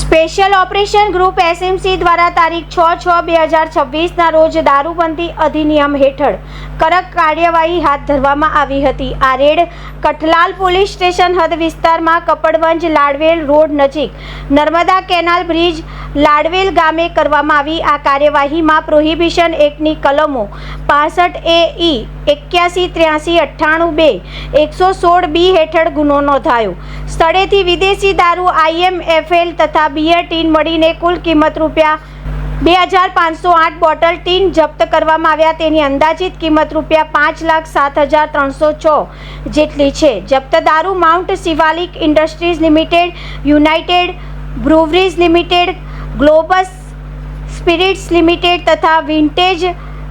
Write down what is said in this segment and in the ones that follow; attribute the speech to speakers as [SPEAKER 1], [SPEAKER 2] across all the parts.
[SPEAKER 1] Special operation group SMC દ્વારા તારીખ 6/6/2026ના રોજ દારૂબંધી અધિનિયમ હેઠળ કડક કાર્યવાહી હાથ ધરવામાં આવી હતી। આ રેડ કઠલાલ પોલીસ સ્ટેશન હદ વિસ્તારમાં કપડવંજ લાડવેલ રોડ નજીક નર્મદા કેનાલ બ્રિજ લાડવેલ ગામે કરવામાં આવી। આ કાર્યવાહીમાં પ્રોહિબિશન એક્ટની કલમો 65A, 81, 83, 98B, 116B હેઠળ ગુનો નોંધાયો। સ્થળેથી વિદેશી દારૂ IMFL તથા બિયર ટીન મળીને કુલ કિંમત ₹2,508 બોટલ ટીન જપ્ત કરવામાં આવ્યા। તેની અંદાજિત કિંમત ₹5,07,306 જેટલી છે। જપ્ત દારૂ Mount Shivalik Industries Limited, United Breweries Limited, Globus Spirits Limited તથા વિન્ટેજ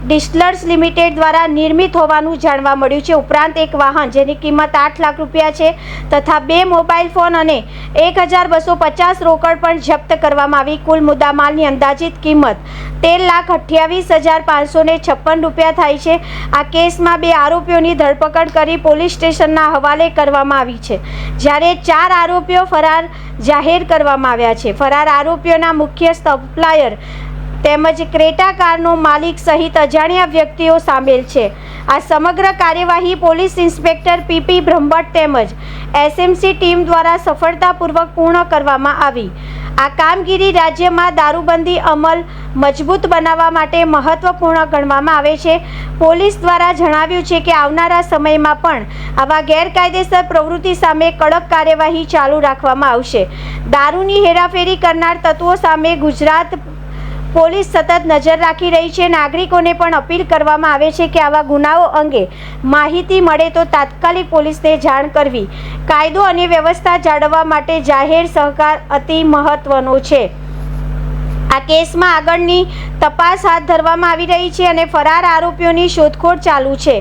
[SPEAKER 1] ડિસ્ટલર્સ લિમિટેડ દ્વારા નિર્મિત હોવાનું જાણવા મળ્યું છે। ઉપરાંત એક વાહન જેની કિંમત ₹8 લાખ છે તથા 2 મોબાઈલ ફોન અને 1,250 રોકડ પણ જપ્ત કરવામાં આવી। કુલ મુદ્દામાલની અંદાજિત કિંમત ₹13,28,556 થાય છે। આ કેસમાં 2 આરોપીઓની ધરપકડ કરી પોલીસ સ્ટેશનના હવાલે કરવામાં આવી છે, જ્યારે 4 આરોપીઓ ફરાર જાહેર કરવામાં આવ્યા છે। ફરાર આરોપીઓના મુખ્ય સપ્લાયર તેમજ ક્રેટા કારનો માલિક સહિત અજાણ્યા વ્યક્તિઓ સામેલ છે। આ સમગ્ર કાર્યવાહી પોલીસ ઇન્સ્પેક્ટર PP બ્રહ્મભટ્ટ તેમજ એસએમસી ટીમ દ્વારા સફળતાપૂર્વક પૂર્ણ કરવામાં આવી। આ કામગીરી રાજ્યમાં દારૂબંધી અમલ મજબૂત બનાવવા માટે મહત્વપૂર્ણ ગણવામાં આવે છે। પોલીસ દ્વારા જણાવ્યું છે કે આવનારા સમયમાં પણ આવા ગેરકાયદેસર પ્રવૃત્તિ સામે કડક કાર્યવાહી ચાલુ રાખવામાં આવશે। દારૂની હેરાફેરી કરનાર તત્વો સામે ગુજરાત પોલીસ સતત નજર રાખી રહી છે। નાગરિકોને પણ અપીલ કરવામાં આવે છે કે આવા ગુનાઓ અંગે માહિતી મળે તો તાત્કાલિક પોલીસને જાણ કરવી। કાયદો અને વ્યવસ્થા જાળવવા માટે જાહેર સહકાર અતિ મહત્વનો છે। આ કેસમાં આગળની તપાસ હાથ ધરવામાં આવી રહી છે અને ફરાર આરોપીઓની શોધખોળ ચાલુ છે।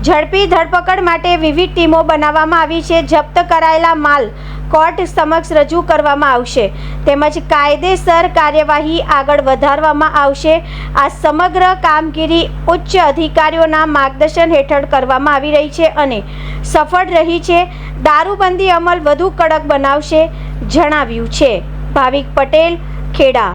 [SPEAKER 1] ઝડપી ધરપકડ માટે વિવિધ ટીમો બનાવવામાં આવી છે। જપ્ત કરાયેલા માલ કોર્ટ સમક્ષ રજૂ કરવામાં આવશે તેમજ કાયદેસર કાર્યવાહી આગળ વધારવામાં આવશે। આ સમગ્ર કામગીરી ઉચ્ચ અધિકારીઓના માર્ગદર્શન હેઠળ કરવામાં આવી રહી છે અને સફળ રહી છે। દારૂબંધી અમલ વધુ કડક બનાવશે, જણાવ્યું છે। ભાવિક પટેલ, ખેડા।